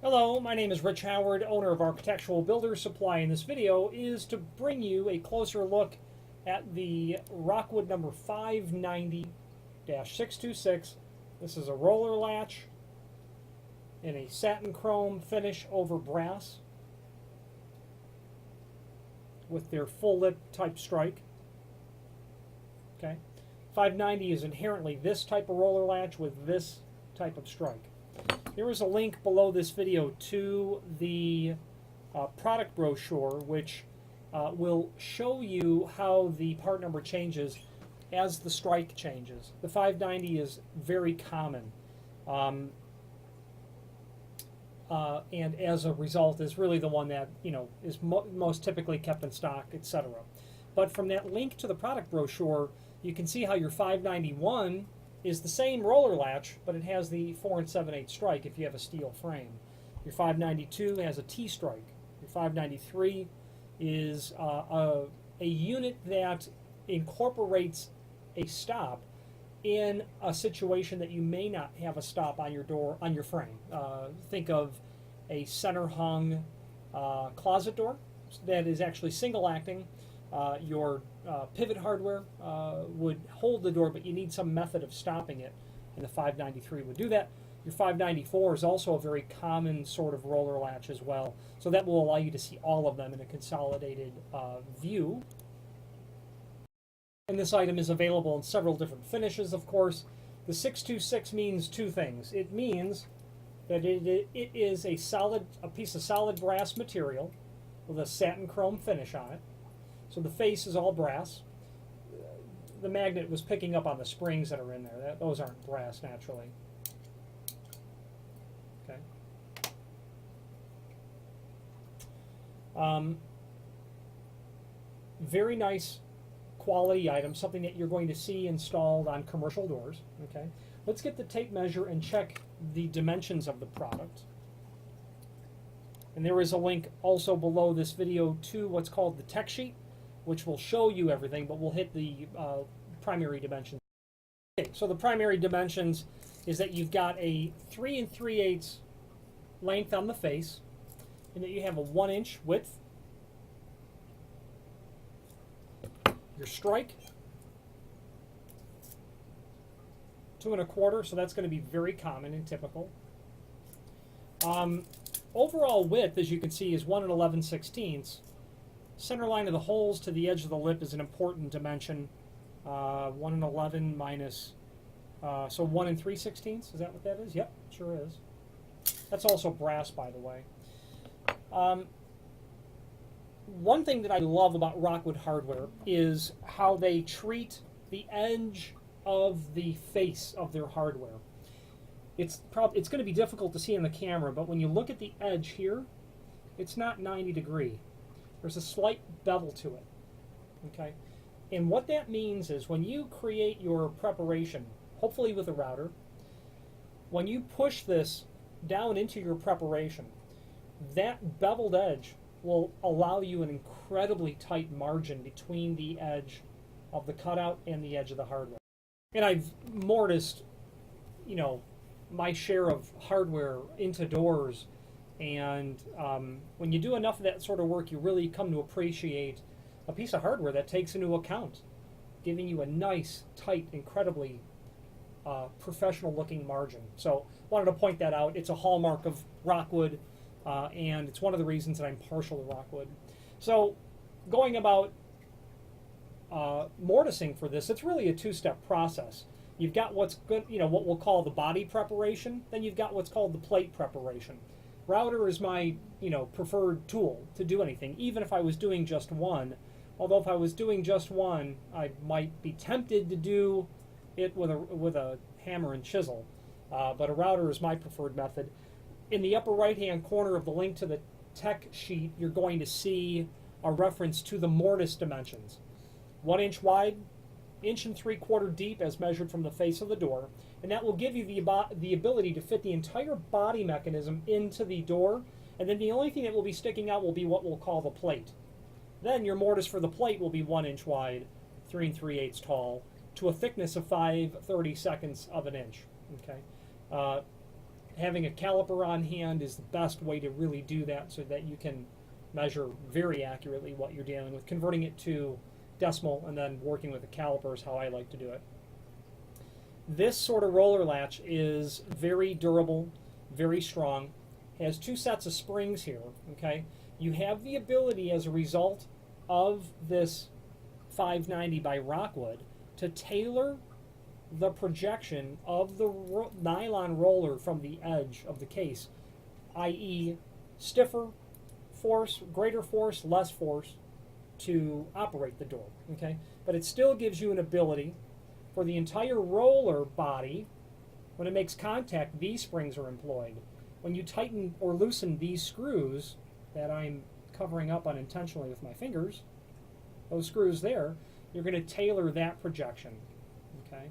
Hello, my name is Rich Howard, owner of Architectural Builder Supply. In this video is to bring you a closer look at the Rockwood number 590-626. This is a roller latch in a satin chrome finish over brass with their full lip type strike. Okay, 590 is inherently this type of roller latch with this type of strike. There is a link below this video to the product brochure, which will show you how the part number changes as the strike changes. The 590 is very common, and as a result is really the one that is most typically kept in stock, etc. But from that link to the product brochure, you can see how your 591 is the same roller latch, but it has the 4 7/8 strike if you have a steel frame. Your 592 has a T strike. Your 593 is a unit that incorporates a stop in a situation that you may not have a stop on your door, on your frame. Think of a center hung closet door that is actually single acting. Your pivot hardware would hold the door, but you need some method of stopping it, and the 593 would do that. Your 594 is also a very common sort of roller latch as well, so that will allow you to see all of them in a consolidated view. And this item is available in several different finishes, of course. The 626 means two things. It means that it is a piece of solid brass material with a satin chrome finish on it. So the face is all brass. The magnet was picking up on the springs that are in there. Those aren't brass naturally. Okay. Very nice quality item, something that you're going to see installed on commercial doors. Okay. Let's get the tape measure and check the dimensions of the product. And there is a link also below this video to what's called the tech sheet, which will show you everything, but we'll hit the primary dimensions. Okay, so the primary dimensions is that you've got a 3 3/8 length on the face, and that you have a 1-inch width. Your strike, 2 1/4, so that's going to be very common and typical. Overall width, as you can see, is 1 11/16. Center line of the holes to the edge of the lip is an important dimension. 1 11 minus, so 1 3/16. Is that what that is? Yep, sure is. That's also brass, by the way. One thing that I love about Rockwood hardware is how they treat the edge of the face of their hardware. It's going to be difficult to see in the camera, but when you look at the edge here, it's not 90 degree. There's a slight bevel to it, okay? And what that means is when you create your preparation, hopefully with a router, when you push this down into your preparation, that beveled edge will allow you an incredibly tight margin between the edge of the cutout and the edge of the hardware. And I've mortised, my share of hardware into doors. And when you do enough of that sort of work, you really come to appreciate a piece of hardware that takes into account giving you a nice, tight, incredibly professional-looking margin. So wanted to point that out. It's a hallmark of Rockwood, and it's one of the reasons that I'm partial to Rockwood. So going about mortising for this, it's really a two-step process. You've got what's good, what we'll call the body preparation. Then you've got what's called the plate preparation. Router is my preferred tool to do anything, even if I was doing just one. Although if I was doing just one, I might be tempted to do it with a hammer and chisel. But a router is my preferred method. In the upper right-hand corner of the link to the tech sheet, you're going to see a reference to the mortise dimensions. 1 inch wide, 1 3/4 deep as measured from the face of the door, and that will give you the ability to fit the entire body mechanism into the door, and then the only thing that will be sticking out will be what we'll call the plate. Then your mortise for the plate will be 1 inch wide, 3 3/8 tall, to a thickness of 5/32 of an inch. Okay, having a caliper on hand is the best way to really do that, so that you can measure very accurately what you're dealing with. Converting it to decimal and then working with a caliper is how I like to do it. This sort of roller latch is very durable, very strong, has 2 sets of springs here. Okay, you have the ability, as a result of this 590 by Rockwood, to tailor the projection of the nylon roller from the edge of the case, i.e. stiffer force, greater force, less force, to operate the door. Okay, but it still gives you an ability for the entire roller body. When it makes contact, these springs are employed. When you tighten or loosen these screws that I'm covering up unintentionally with my fingers, those screws there, you're going to tailor that projection. Okay,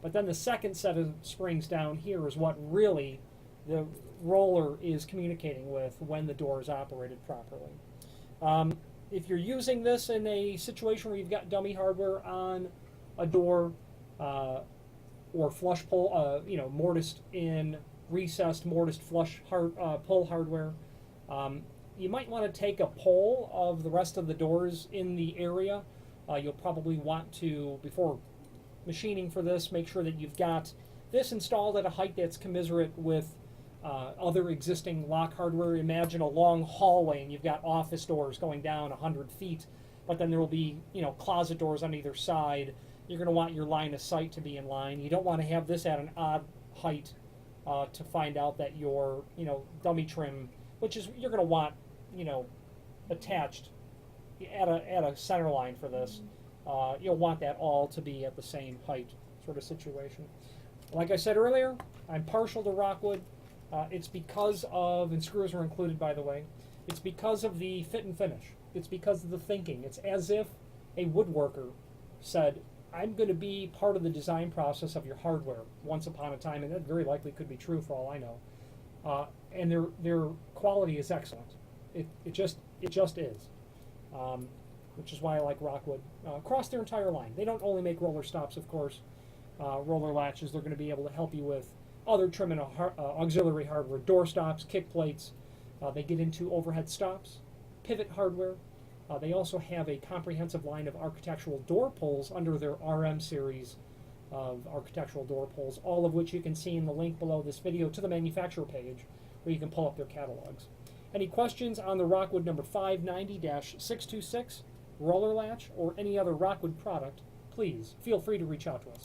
but then the second set of springs down here is what really the roller is communicating with when the door is operated properly. If you're using this in a situation where you've got dummy hardware on a door, or flush pull, mortised in recessed mortised flush pull hardware, you might want to take a poll of the rest of the doors in the area. You'll probably want to, before machining for this, make sure that you've got this installed at a height that's commensurate with other existing lock hardware. Imagine a long hallway and you've got office doors going down 100 feet, but then there will be closet doors on either side. You're going to want your line of sight to be in line. You don't want to have this at an odd height to find out that your dummy trim, which is you're going to want attached at a center line for this. You'll want that all to be at the same height sort of situation. Like I said earlier, I'm partial to Rockwood. It's because of, and screws are included by the way, it's because of the fit and finish. It's because of the thinking. It's as if a woodworker said, I'm going to be part of the design process of your hardware once upon a time, and that very likely could be true for all I know. And their quality is excellent. It just is, which is why I like Rockwood across their entire line. They don't only make roller stops, of course, roller latches. They're going to be able to help you with other trim and auxiliary hardware, door stops, kick plates. They get into overhead stops, pivot hardware. They also have a comprehensive line of architectural door pulls under their RM series of architectural door pulls, all of which you can see in the link below this video to the manufacturer page, where you can pull up their catalogs. Any questions on the Rockwood number 590-626 roller latch or any other Rockwood product, please feel free to reach out to us.